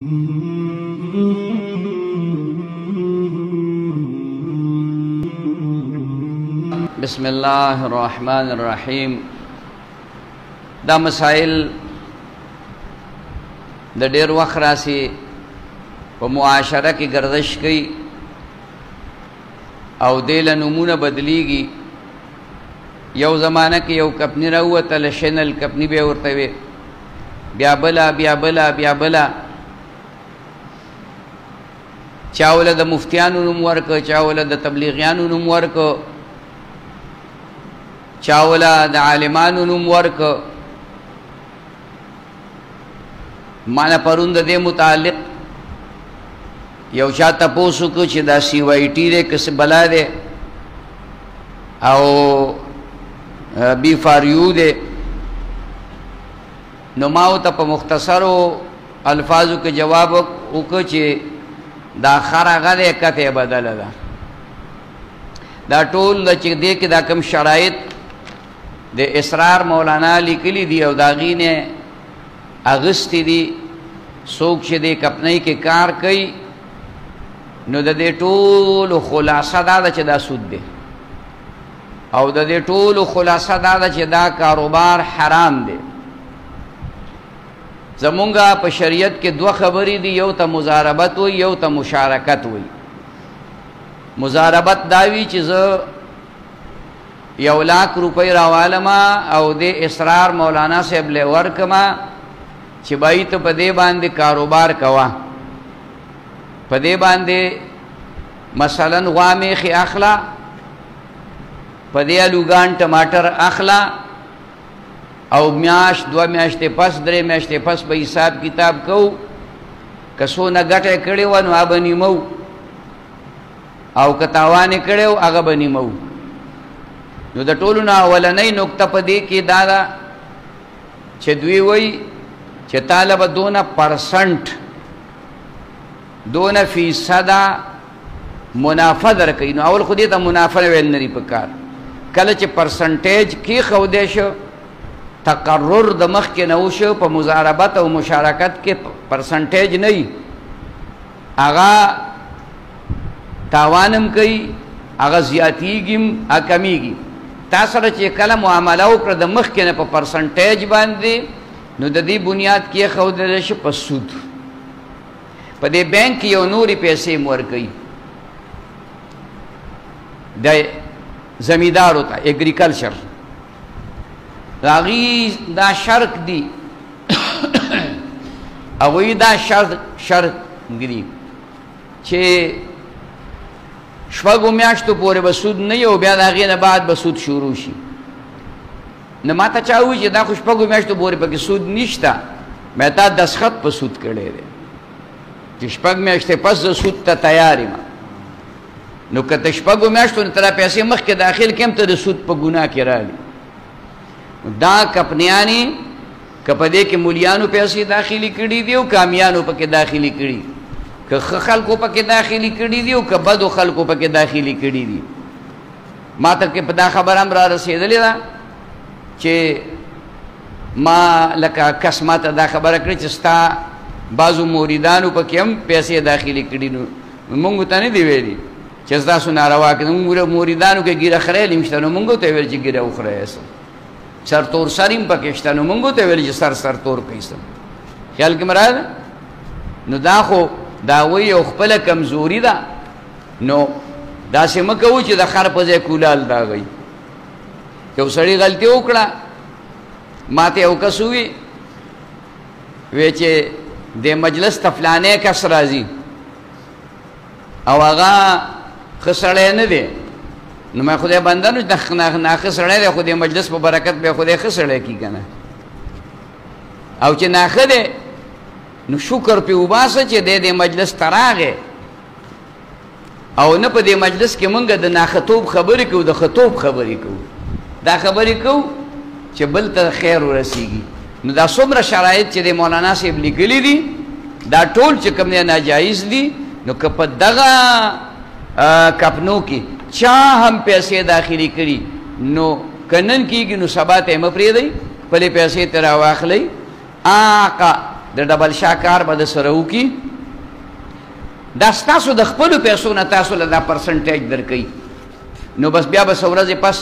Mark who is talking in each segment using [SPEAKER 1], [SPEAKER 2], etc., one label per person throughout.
[SPEAKER 1] بسم اللہ الرحمن الرحیم. دا مسائل دا ډیر وخت راسي په معاشره کې گردش کوي او دیل نمونه بدلیږي. یو زمانہ کې یو کپنی راووتله شنل کپنی به ورته وي، بیا بلا بیا بلا بیا بلا. چاوله د مفتیانو نوم ورکه، چاوله د تبلیغیانو نوم ورکه، چاوله د عالمانو نوم ورکه. مانا پرون د دې متعلق یو چا تپوس وکړو چې دا سی وائی ټي دی که څه بلا دی او بی فار یو دی. نو ما ورته په مختصرو الفاظو کې جواب وکړو چې دا خر هغه دی کته بدله ده. دا ټول چې دې کې دا کم شرایط د اسرار مولانا لیکلی دی او دا غینه اغستی دی. څوک چې دې کپنۍ کې کار کوي نو د دې ټولو خلاصه دا ده چې دا سود دی، او د دې ټولو خلاصه دا ده چې دا کاروبار حرام دی. زمونږه په شریعت کې دوه خبرې دي، یو ته مضاربت وي، یو ته مشارکت وي. مضاربت دا وي چې زه 1,00,000 روپۍ راوالما او د اسرار مولانا صاحب له ورکما چې بای ته په دې باندې کاروبار کوا، په دې باندې مثلا غوامیخ اخلا، په دې الوګان ټماټر اخلا، او میاش 2 میاشتې پس 3 میاشتې پس به حساب کتاب کو. کسو نه ګټه کړي و نو هغه نیمو، او کتاوانې کړي و هغه به نیمو. نو د ټولو نه اولنۍ نقطه په دې کې دا ده چې دوی وایي چې طالب دونه پرسنټ دونه فیصده منافع درکوي. نو اول خو دې ته منافع ویل نه دي پکار. کله چې پرسنټیج کېښودی شو، تقرر د مخکې نه وشو، په مضاربت او مشارکت کې پرسنټیج نه وي، هغه تاوانم کوي، هغه زیاتیږي هغه کمیږي. تا سره چې کله معامله وکړه د مخکې نه په پرسنټیج باندې، نو د دې بنیاد کې ښودلی شي په سود. په دې بینک کې یو نورې پیسې م ورکوي د زمیندارو ته، ایګریکلچر. هغوی دا شرک دي، هغوی دا شرک ږدي چې 6 میاشتو پورې به سود نه وي او بیا د هغې نه بعد به سود شروع شي. نه ما ته چا ووایي چې دا خو 6 میاشتو پورې پکې سود نشته، مې تا دستخط په سود کړی دی چې 6 میاشتې پس زه سود ته تیار یم. نو که ته 6 میاشتو نه ته دا پیسې مخکې داخل کړې ته د سود په ګناه کې رالي. دا کپنیانی که په دې کې مولیانو پیسې داخلي کړي دي او کامیانو پکې داخلي کړي، که ښه خلکو پکې داخلي کړي دي او که بدو خلکو پکې داخلي کړي دي. ما ته کې په دا خبره هم را رسېدلې ده چې ما لکه کس ما ته دا خبره کړې چې ستا بعضو موریدانو پکې هم پیسې داخلي کړي. نو مونږ ته نه دي ویلي چې ستاسو ناروا کړي. مونږ موریدانو کې ګیره خریل هم شته، نو مونږ ته ویل چې ګیره وخورئ. سر تور سر هم پکې شته، نو مونږ ته ویل چې سر تور کوي. خیال کې مراد. نو دا خو دا وایي یو خپله کمزوري ده. نو داسې مه کوو چې د خر په ځای کولال داغوي. یو سړي غلطي وکړه، ما ته یو کس ووي چې د مجلس ته فلانی کس راځي او هغه ښه سړی نه دی. نو ما خدای بنده نو ناښه سړی دی، خو د مجلس په برکت به خدای ښه سړی کي که نه. او چې ناښه دی نو شکر پې وباسه چې دی د مجلس ته راغی، او نه په دې مجلس کې مونږ د ناښهتوب خبرې کوو، د ښهتوب خبرې کوو. دا خبرې کوو چې بل ته خیر ورسیږي. نو دا څومره شرایط چې د مولانا صاحب لیکلي دي دا ټول چې کوم دی ناجایز دي. نو که په دغه کپنو کې چا هم پیسې داخلي کړي نو که نن کېږي نو سبا ته یې مه پرېږدئ، خپلې پیسې ترې راواخلئ. آقا د ډبل شا کار به د سره وکړي دا ستاسو د خپلو پیسو نه تاسو له دا پرسنټیج درکوي نو بس بیا به څه ورځې پس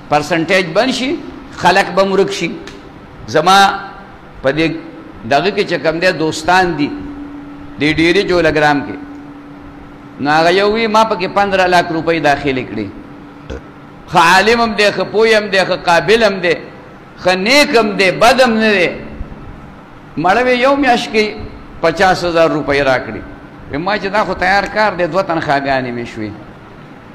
[SPEAKER 1] پرسنټیج بند شي خلک به ورک شي زما په دې دغه کې چې کوم دی دوستان دي د ډیرې جولګرام کې نو هغه یو وي ما پکې 15 लाख روپۍ داخلې کړې ښه عالم هم دی ښه پوه هم دی ښه قابل هم دی ښه نیک هم دی بد هم نه دی مړه وی یو میاشت کې 50,000 روپۍ راکړي ما چې دا خو تیار کار دی 2 تنخواګانې مې شوې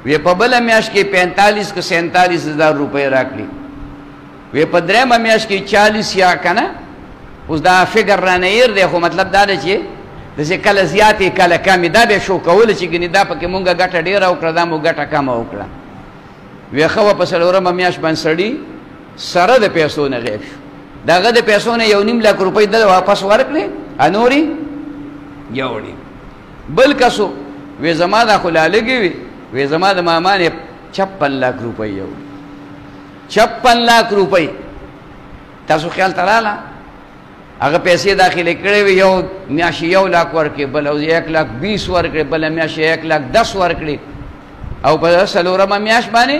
[SPEAKER 1] وی په بله میاشت کې 45 که 47,000 روپۍ راکړي وی په درېیمه میاشت کې 40 یا که نه اوس دا فکر رانه هیر دی خو مطلب دا دی چې داسې کله زیاتې کله کمې دا بیا شو کوله چې ګنې دا پکې مونږ ګټه ډېره وکړه دا مو ګټه کمه وکړه وی ښه وه په څلورمه میاشت باندې سړي سره د پیسو نه غیب شو د هغه د پیسو نه 1.5 लाख روپۍ دله واپس ورکړې نورې یوړې بل کسو وی زما دا خو لا لږې وي وی زما د ماما نه 56 लाख روپۍ یوړې 56 लाख روپۍ تاسو خیال ته راغله هغه پیسې داخلې کړې وي یو میاشت 1 लाख ورکړې بل 1,20,000 ورکړې بله میاشت 1,10,000 ورکړې او په څلورمه میاشت باندې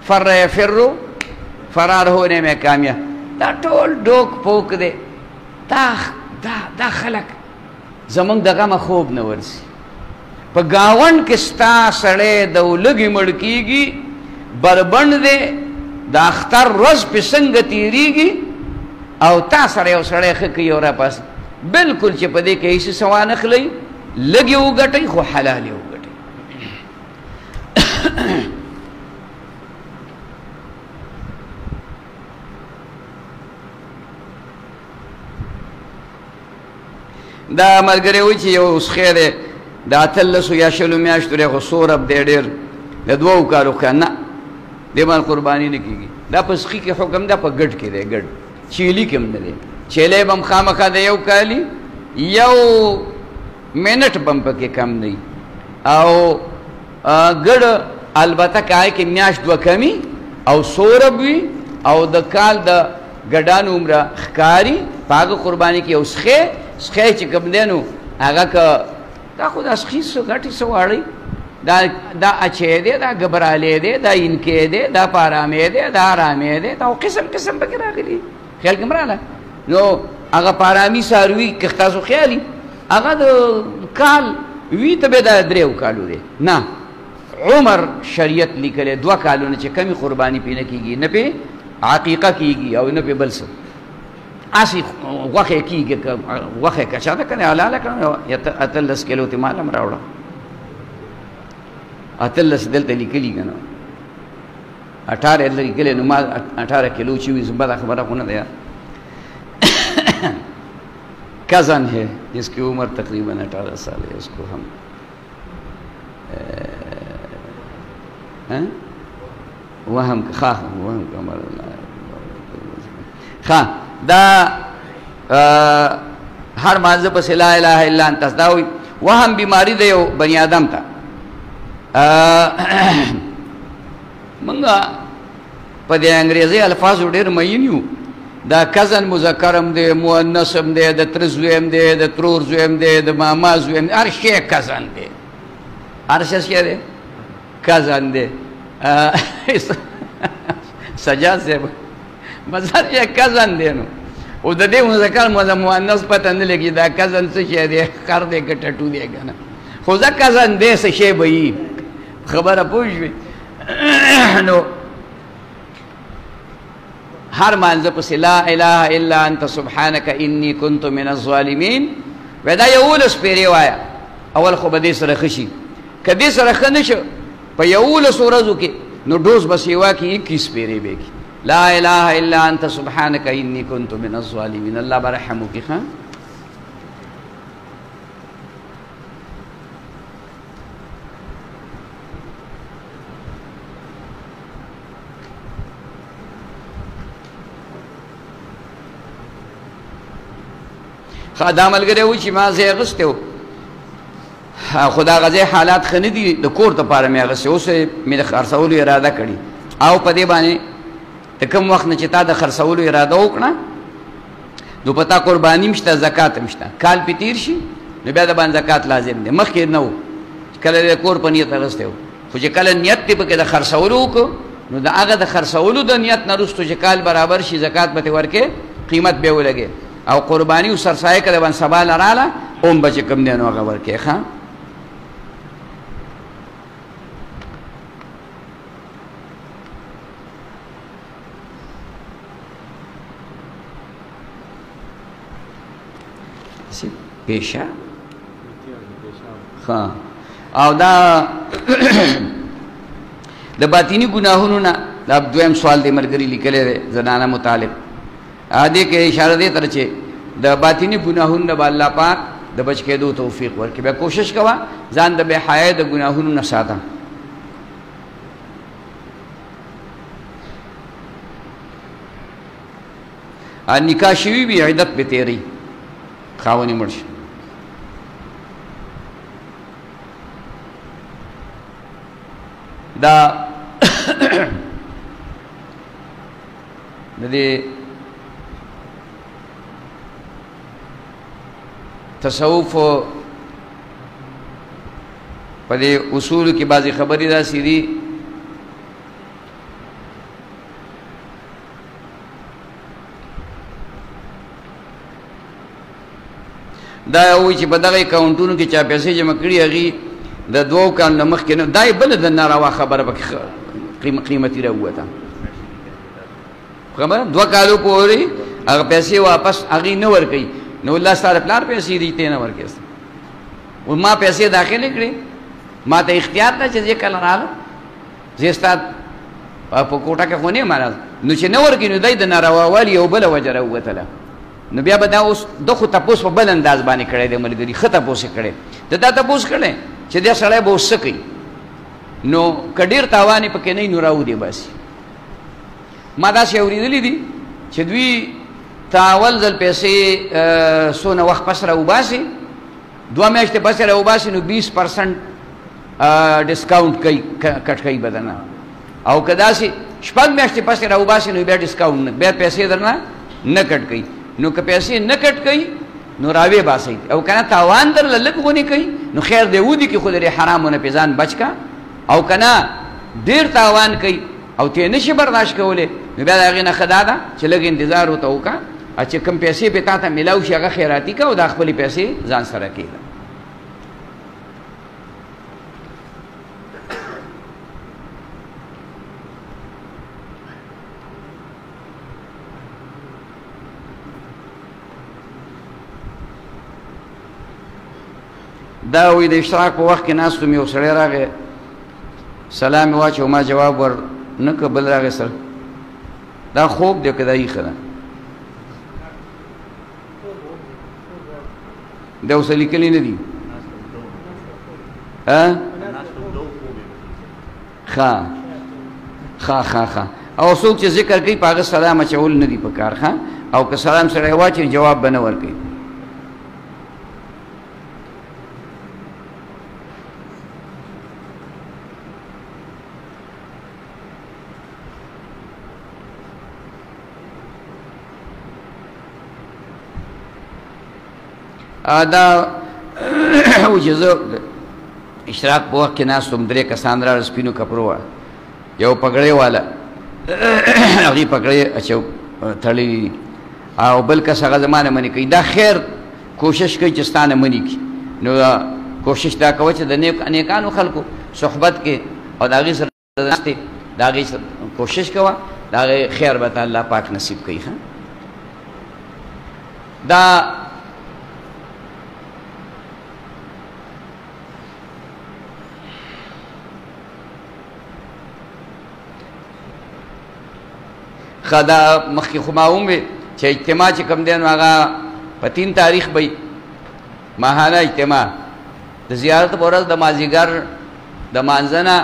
[SPEAKER 1] فر یفرو فرار ہونے میں کامیاب دا ټول ډوک پوک دی دا خلک زمونږ د غمه خوب نه ورسي په ګاونډ کې ستا سړی د لږې مړ کېږي بربنډ دی د اختر ورځ پې څنګه تېرېږي او تا سره یو سړی ښه کوي او راپاسي بلکل چې په دې کې هېڅ څه وانخلئ لږ یې وګټئ خو حلال یې وګټئ دا ملګری وایي چې یو سخی دی د 18 یا 20 میاشتو دی خو سورب دی ډېر د 2 کالو ښه نه دې باندې قرباني نه کېږي دا په سخي کې حکم ده په ګډ کې دی ګډ چیلي کې هم نه دی چیلی به هم خامخا د یو کالي یو منټ به هم پکې کم دی او ګډ البته کای کې میاشت 2 کمی او سورب وي او د کال د ګډانو عمره ښکاري په هغه قرباني کې یو سخی چې کوم دی نو هغه که دا خو دا سخي څه ګټې څه واړئ دا اچی دی دا ګبرالی دی دا انکی دی دا پارامی دی دا آرامی دی دا قسم قسم پکې راغلي خیال کې مراله نو هغه پارامی څاروي که تاسو خیالي هغه د کال وي ته به دا 3 کالو دی نه عمر شریعت لیکلی 2 کالونه چې کمی قرباني پې نه کېږي نه پې عقیقه کېږي او نه پې بل څه اسی غوښې کېږي که غوښې که چا ده که نه حلاله کړه 18 کیلو ته مال هم راوړه 18 دلته لیکلي که نه 18 لیکلی نو ما 18 کیلو چې وي بده خبره خو نه ده یار کزن ہے جس کی عمر تقریباً 18 سال ہے اس کو ہم وهم خواہ وهم کمر خواہ دا ہر مانزه پس لا الہ الا انت داوی وهم بیماری دی یو بنی آدم تا منگا پا دی انگریزی الفاظ ډیر مین یو دا کزن مذکرم دی مؤنثم دی د تر زویم دی د ترور زویم دی د ماما زویم دی هر شی کزن دی هر شی دی کزن دی سجاد صاحب مزار یې کزن دی نو او د دې مذکر مؤنث پته نه لګي دا کزن څه شی دی خر دی که ټټو دی که نه خو زه کزن دی څه شی به وي خبره پوه شوې نو هر مانزه پسې لا اله الا انت سبحانك انی کنت من الظالمین وی دا 11 پیرې وایه اول خو به دې سره ښه شي که دې سره ښه نه شو په 11 ورځو کې نو ډوز به سیوا کې 21 پیرې به کې لا اله الا انت سبحانك انی کنت من الظالمین الله به رحم وکړي ښه دا ملګری و چې ما زه اغستی و خو د هغه ځای حالات ښه نه دي د کور دپاره مې اغستی اوس مې د خرڅولو اراده کړي او په دې باندې د کوم وخت نه چې تا د خرڅولو اراده وکړه نو پتا قربانی مشته زکات مشته کال پی تیر شي نو بیا د باندې زکات لازم دی مخکې نه و کله د کور په نیت اغسته و خو چې کله نیت دی پکې د خرڅولو وکړو نو د هغه د خرڅولو د نیت نه وروسته چې کال برابر شي زکات به ورکې قیمت به ولګي او قربانی او سرسایه کله باندې سبا لراله اوم به چې کم دی نو هغه ورکې ښه پیشا ها او دا د باطینی گناهونو نه دا دویم سوال دی مرګری لیکلی دی زنانه متعلق ا دې کې اشاره دی تر چې د باطینی گناهونو نه الله پاک د بچ کېدو توفیق ورکړي به کوشش کوا ځان د بے حیا د گناهونو نه ساته ا نکاح شوی وی عدت به تیری خاونی مرش دا د دې تصوف په دې اصول کې بعضی خبرې دا سړي دا وایي چې په دغه اکاونټونو کې چا پیسې جمع کړي هغې د دوو کالو مخکې نه دا یې بله د ناروا خبره پکې قیمتي راووته خبره 2 کالو پورې هغه پیسې واپس هغې نه ورکوي نو الله ستا د پلار پیسې دي ته نه ورکوي و ما پیسې داخلې کړې ما ته اختیار ده چې زه کله راغلم زه ستا په کوټه کې خو نه یم راغلی نو چې نه ورکوي نو دی د نارواوالي یو بله وجه راووتله نو بیا به دا اوس د خو تپوس په بل انداز باندې کړی دی ملګري ښه تپوس یې کړی د دا تپوس کړی چې دا سړی به اوس څه کوي نو که ډېر تاوان یې پکې نه نو راودې باسي ما داسې اورېدلي دي چې دوی اول ځل پیسې څونه وخت پس راوباسي 2 میاشتې پس راوباسي نو 20% ډسکاونټ کوي کټ کوي به درنه او که داسې 6 میاشتې پس راوباسي نو بیا ډسکاونټ بیا پیسې درنه نه کټ کوي نو که پیسې نه کټ کوي نو راوی باسي او کنه تاوان در لږ غونی کوي نو خیر دی ودی کې خود لري حرامونه پیزان بچ کا او کنه ډیر تاوان کوي او ته نشي برداشت کولې نو بیا هغه نه خدا ده چې لږ انتظار وته وکا چې کم پیسې په تا ته ملاو شي هغه خیراتی کا او د خپل پیسې ځان سره کېده دا وی د اشتراک په وخت کې ناستو مې یو سړی راغی سلام یې واچو ما جواب ور نه که بل راغی سر دا خوب دی که دا ایښه ده دا اوس لیکلي نه دي ښه او څوک چې ذکر کوي په هغه سلام اچول نه دي په کار ښه او که سلام سړی واچوي جواب به نه ورکوي دا و چې زه اشتراک په وخت کې ناستم 3 کسان راغلل سپینو کپړو وه یو پګړۍ والا هغې پګړۍ اچو تړلي او بل کس هغه زما نه منې کوي دا خیر کوشش کوي چې ستا نه منې کړي نو کوشش دا کوه چې د نیکانو خلکو صحبت کې او د هغې سره ناستې د هغې سره کوشش کوه د هغې خیر به ته الله پاک نصیب کوي دا خدا مخی خماوم بی چه اجتماع چه کم دینو آغا پا 3 تاریخ بی ماهانه اجتماع د زیارت پورز د مازیگر د مانزنا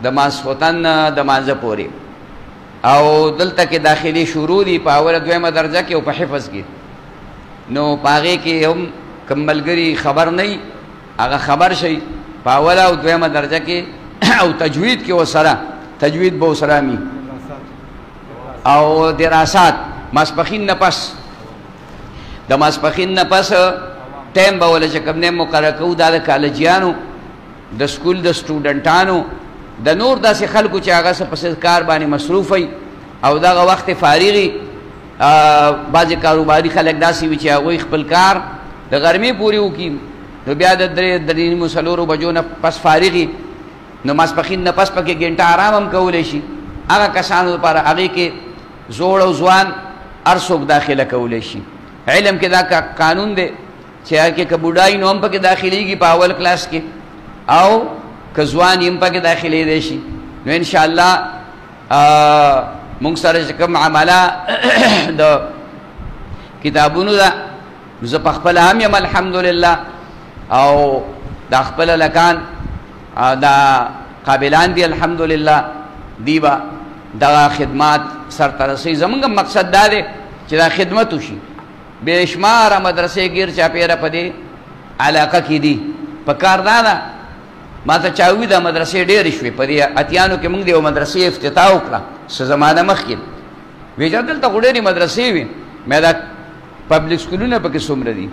[SPEAKER 1] د ماسخوتن د مانزه پوری او دلته کې داخلي شروع دي په اوله دویمه درجه کې او په حفظ کې نو پاغه کې هم کملګری خبر نه هغه خبر شي په اوله او دویمه درجه کې او تجوید کې وسره تجوید به وسره می او دراسات ماسپخین نه پس د ماسپښین نه پس ټایم به ولې چې کوم دی مقرره کوو دا د کالجیانو د سکول د سټوډنټانو د نور داسې خلکو چې هغه څه پسې کار باندې مصروف وي او دغه وخت فارغي بعضې کاروباري خلک داسې وي چې هغوی خپل کار د غرمې پورې وکړي نو بیا د درې نیمو څلورو بجو نه پس فارغي نو ماسپښین نه پس پکې ګنټه آرام هم کولی شي هغه کسانو لپاره هغې کې زوړ او ځوان هر څوک داخله کولی شي علم کې دا قانون دی چې هغه کې که بوډای نو هم پکې داخلېږي په اول کلاس کې او که ځوان یې هم پکې داخلېدی شي نو انشاءالله مونږ سره چې کوم عمله د کتابونو ده زه په خپله هم یم الحمدلله او دا خپله لکان دا قابلان دي الحمدلله دی به دغه خدمات سرته رسوي زمونږ مقصد دا دی چې دا خدمت وشي بې شماره مدرسې ګیر چاپېره په دې علاقه کې دي په کار دا ده ما ته چا وي دا مدرسې ډېرې شوې په دې اتیانو کې مونږ د یو مدرسې افتتاح وکړه څه زمانه مخکې ویې چې دلته خو ډېرې مدرسې وي مې دا پبلک سکولونه پکې څومره دي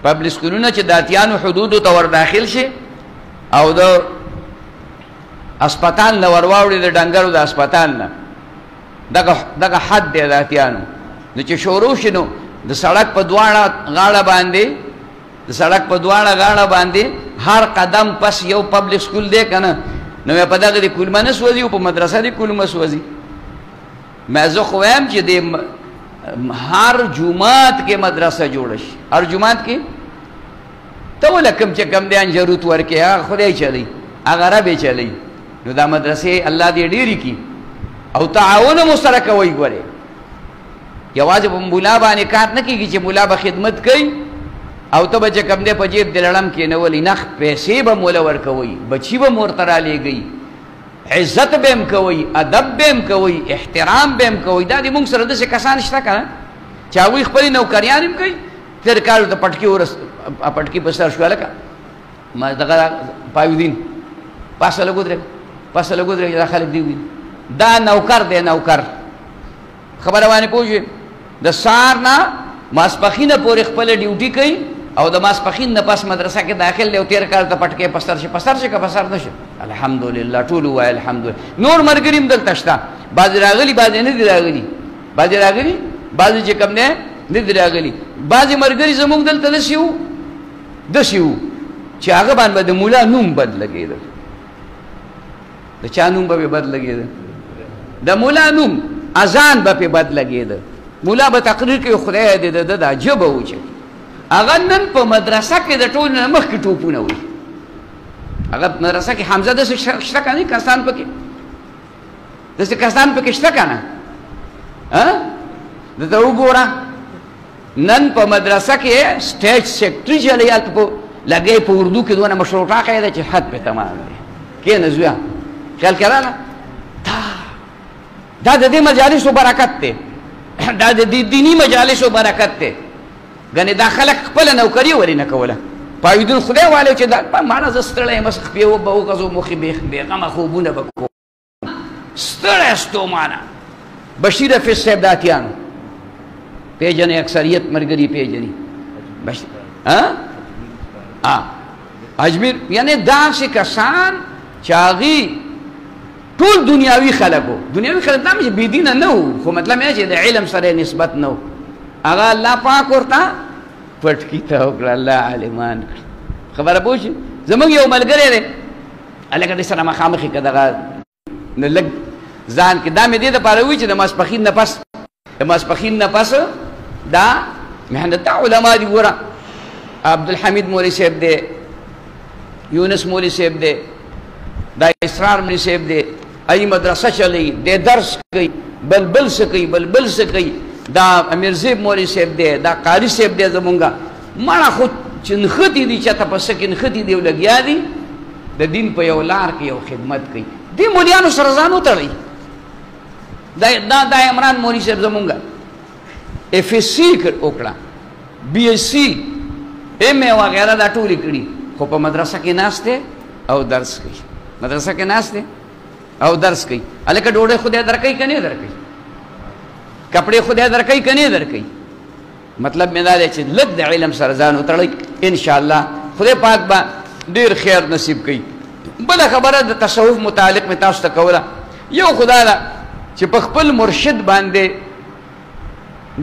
[SPEAKER 1] پبلک سکولونه چې د اتیانو حدودو ته ور داخل شي او د اسپتال نه ور واوړي د ډنګرو د اسپتال نه دغه حد دی د اتیانو نو چې شروع شي نو د سړک په دواړه غاړه باندې د سړک په دواړه غاړه باندې هر قدم پس یو پبلک سکول دی که نه نو مې په دغه د کلمه نه سوځي او په مدرسه د کلمه سوځي مې زه خو وایم چې د هر جومات کې مدرسه جوړه شي هر جومات کې ته ولې کوم چې کوم دی انجروت ورکې هغه خدای چلی هغه رب یې چلی نو دا مدرسې الله دې ډېرې کړي او تعاون مو سره کوئ ګورې یوازې په مولا باندې کار نه کېږي چې مولا به خدمت کوي او ته به چې کوم دی په جیب دې لړم کېنولي نه پیسې به موله ورکوئ بچي به مور ته رالیږئ عزت به هم کوئ ادب به هم کوئ احترام به هم کوئ دا دې مونږ سره داسې کسان شته که نه چې هغوی خپلې نوکریان هم کوي تېر کال ته پټکي په سر شو هلکه ما دغه پایودین پاسه لږ ودرېږه دا خلک دې وویني دا نوکر دی نوکر خبره باندې پوه شوې د سهار نه ماسپښینه پورې خپله ډیوټي کوي او د ماسپښین نه پس مدرسه کې داخل دی او تېر کال ته پټکې پسر شي که پسر نه شي الحمدلله ټول ووایه الحمدلله نور ملګري هم دلته شته بعضې راغلي بعضې نه دي راغلي بعضې چې کوم دی نه دي راغلي بعضې ملګري زموږ دلته داسې وو چې هغه باندې به د مولا نوم بد لګېده د چا نوم به بد لګېده د مولا نوم اذان به پې بد لګېده مولا به تقریر کوي خدای دې د دا ژبه وچوي هغه نن په مدرسه کې د ټول نه مخکې ټوپونه وي هغه مدرسه کې حمزه داسې شته که نه کسان پکې داسې کسان پکې شته که نه دته وګوره نن په مدرسه کې سټیج سیکرټري چې دی هلته په لګی په اردو کې دونه مشروع ټاکی دی چې حد پې تمام دی کښېنه زویه خیال کې راغله دا د دې مجالسو برکت دی دا د دې دیني مجالسو برکت دی ګنې دا خلک خپله نوکري ولې نه کوله پایدون خدای والی چې دا ماړه زه ستړی یم خپې به وغځو مخې بېغمه خوبونه به کوم ستړی ستومانه بشیر حفیظ صاحب د اتیانو پیژنې اکثریت ملګري پیژني اجمیر یعنې داسې کسان چې هغې ټول دنیاوي خلک وو دنیاوي خلک دا چې بېدینه نه وو خو مطلب یې چې د علم سره نسبت نه وو هغه الله پاک ورته پټکي ته وکړه الله عالمان کړه خبره پوه شي زموږ یو ملګری دی هلکه دې سره مخامخې که دغه نه لږ ځان کې دا مې دې دپاره ووایي چې د ماسپښین نه پس دا محنت دا علما دي ګوره عبدالحمید مولوي صاحب دی یونس مولوي صاحب دی دا اسرار مولوي صاحب دی ای مدرسه چلی دی درس کوي بلبل څه کوي دا امیرزیب مولوي صاحب دی دا قاري صاحب دی زمونږه مړه خو چې نښتي دي چاته په څه کې نښتي دي او لګیا دي د دین په یو لار کې یو خدمت کوي دې مولیانو سره ځان وتړئ دا عمران مولوي صاحب زمونږه اف ایس سی وکړه بی ایس سی ایم اے وغیره دا ټولې کړي خو په مدرسه کې ناست دی او درس کوي مدرسه کې ناست دی او درس کوي هلکه ډوډۍ خدای درکوي که نه درکوي کپړې خدای درکوي که نه درکوي مطلب مې دا دی چې لږ د علم سره ځان وتړئ انشاءالله خدای پاک به ډېر خیر نصیب کوي. بله خبره د تصوف متعلق مې تاسو ته کوله، یو خدا ده چې په خپل مرشد باندې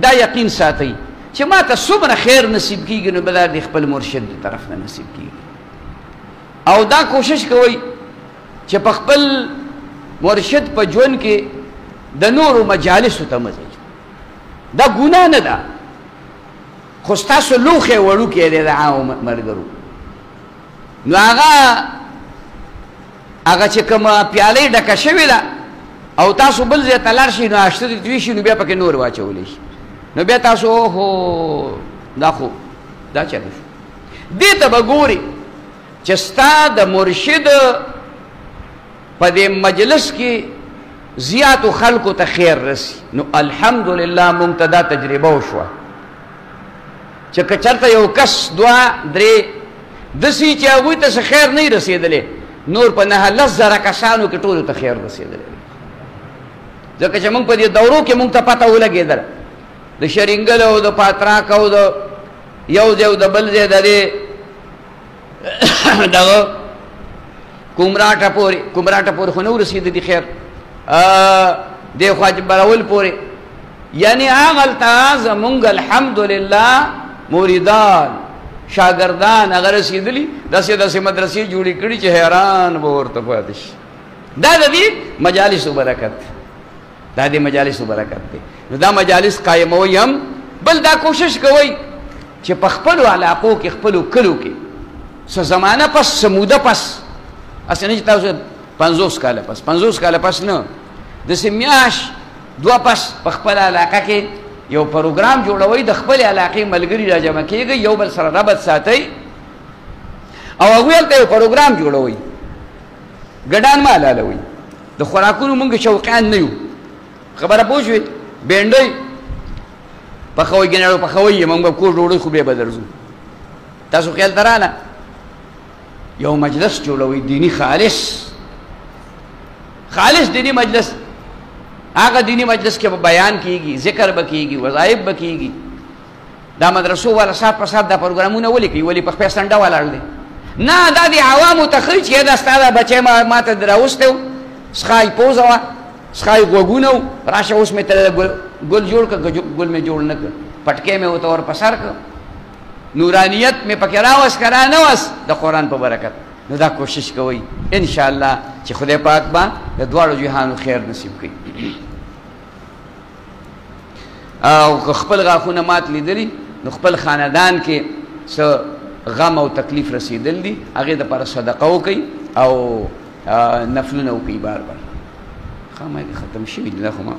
[SPEAKER 1] دا یقین ساتئ چې ما ته څومره خیر نصیب کېږي نو به دا د خپل مرشد د طرف نه نصیب کېږي. او دا کوشش کوئ چې په خپل مرشد په ژوند کې د نورو مجالسو ته مه ځئ. دا ګناه نه ده، خو ستاسو لوښی وړوکی دی د عامو ملګرو. نو هغه چې کومه پیالۍ ډکه شوې ده او تاسو بل ځای ته لاړ شئ نو اشته دې توی شي نو بیا پکې نور واچولی شي، نو بیا تاسو اوهو دا خو دا چلی شو. دې ته به ګورې چې ستا د مرشد په دې مجلس کې زیاتو خلکو ته خیر رسی، نو الحمدلله مونږ ته دا تجربه وشوه چې که چېرته یو کس دوه درې داسې چې هغوی ته څه خیر نه رسېدلی، نور په 9-10 کسانو کې ټولو ته خیر رسېدلی. ځکه چې مونږ په دې دورو کې مونږ ته پته ولګېدله د شرینګل او د پاتراک او د یو ځای او د بل ځای د دې دغه کومراټه پورې خو نه ورسېدلي خیر، دې خوا برول پورې، یعنی هغلته زمونږ الحمدلله مریدان شاگردان هغه رسېدلي، داسې مدرسې جوړې کړي چې حیران به ورته پاتې شي. دا د دې مجالسو برکت، دا د مجالسو برکت دی. نو دا مجالس قایموئ هم. بل دا کوشش کوئ چې په خپلو علاقو کې خپلو کلو کې څه زمانه پس څه موده پس، هسې نه چې تاسو 50 کاله پس نه، داسې میاشت دوه پس په خپله علاقه کې یو پروګرام جوړوئ، د خپلې علاقې ملګري را جمع کېږئ، یو بل سره ربط ساتئ او هغوی هلته یو پروګرام جوړوئ، ګډان مه حلالوئ. د خوراکونو مونږ شوقیان نه یو، خبره پوه شوې، بینډۍ پخوئ ګنیړو پخوئ یې، مونږ به کور ډوډۍ خو بیا به درځو. تاسو خیال ته راله یو مجلس جوړوئ دیني، خالص دیني مجلس. هغه دینی مجلس کې به بیان کیږي، ذکر به کیږي، وظایف به کیږي. دا مدرسو والا صاحب په صاحب دا پروګرامونه ولې کوي؟ ولې په خپل سنډه ولاړ دی؟ نه، دا د عوامو ته ښایي چې دا ستا دا بچی ما ته راوستی و، څښای پوزه وه، څښای غوږونه و، راشه اوس مې ته ګل جوړ کړه، ګل مې جوړ نه کړ، پټکی مې ورته ور په سر کړ، نورانیت مې پکې راوست که را نه وست د قرآن په برکت. نو دا کوشش کوئ انشاءالله چې خدای پاک به د دواړو جهانو خیر نصیب کړي. او که خپل غاښونه مات لیدلي نو خپل خاندان کې څه غم او تکلیف رسېدل دي، هغې دپاره صدقه وکئ او نفلونه وکئ بار بار. خامه دې ختم شوي دي، دا خو ما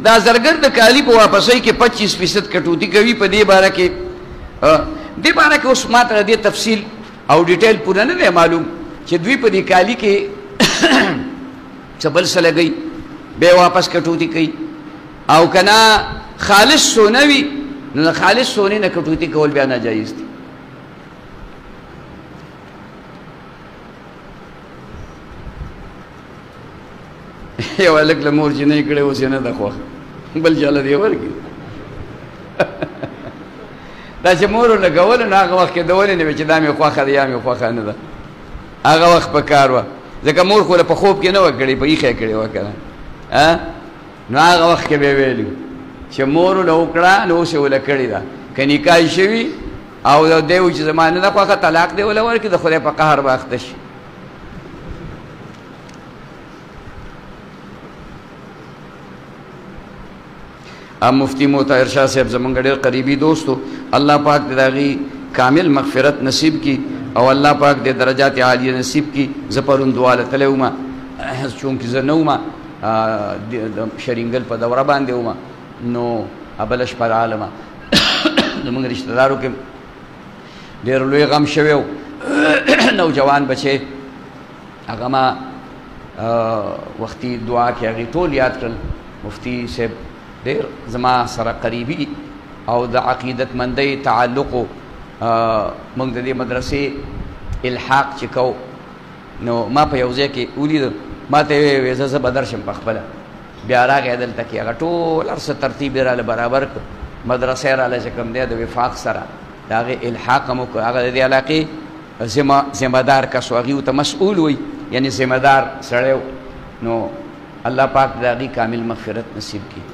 [SPEAKER 1] دا زرګر د کالي په واپسۍ کې 25% کټوتي کوي. په دې باره کې اوس ما ته دې تفصیل او ډیټیل پوره نه دی معلوم چې دوی په دې کالي کې څه بل څه لګوي، بیا واپس کټوتي کوي، او که نه خالص سونه وي نو د خالص سونې نه کټوتي کول بیا ناجایز دي. یو هلک له مور چې نه یې کړی اوس یې نه ده خوښ، بل چاله دې ورکړي. دا چې مور لګولو نو هغه وخت کې د ولې نه وي چې دا مې خوښه ده یا مې خوښه نه ده، هغه وخت په کار وه، ځکه مور خو له په خوب کې نه وه کړې، په ایښه یې کړې وه که نه، نو هغه وخت کې به یې ویلي چې مور له وکړه نو اوس یې وله کړې ده، که نکاح یې شوي او دی وایي چې زما نه ده خوښه، طلاق دې وله ورکړي، د خدای په قهر به اخته شي. مفتی طاہر شاہ صاحب زمونږ ډېر قریبي دوست و، الله پاک دې د هغې کامل مغفرت نصیب کی او الله پاک دې درجات عالیه نصیب کی. زه پرون دعا له تلی وم، چونکې زه نه وم د شرینګل په دوره باندې وم، نو بله شپه راغلم، زمونږ رشته دارو کې ډېر لوی غم شوی و، نوجوان بچی، هغه ما وختي دعا کې هغې ټول یاد کړل. مفتی صاحب ډېر زما سره قریبي او د عقیدت مندۍ تعلق. موږ د دې مدرسې الحاق چې کو نو ما په یو ځای کې ولید، ما ته یې ویې زه به درشم په خپله، بیا راغی دلته کې هغه ټول هر څه ترتیب یې راله برابر کړ، مدرسې راله چې کوم دی د وفاق سره د هغې الحاق هم وکړ. هغه د دې علاقې ذمه دار کس و، هغې ورته مسؤول وي، یعنی ذمه دار سړی و. نو الله پاک د هغې کامل مغفرت نصیب کړي.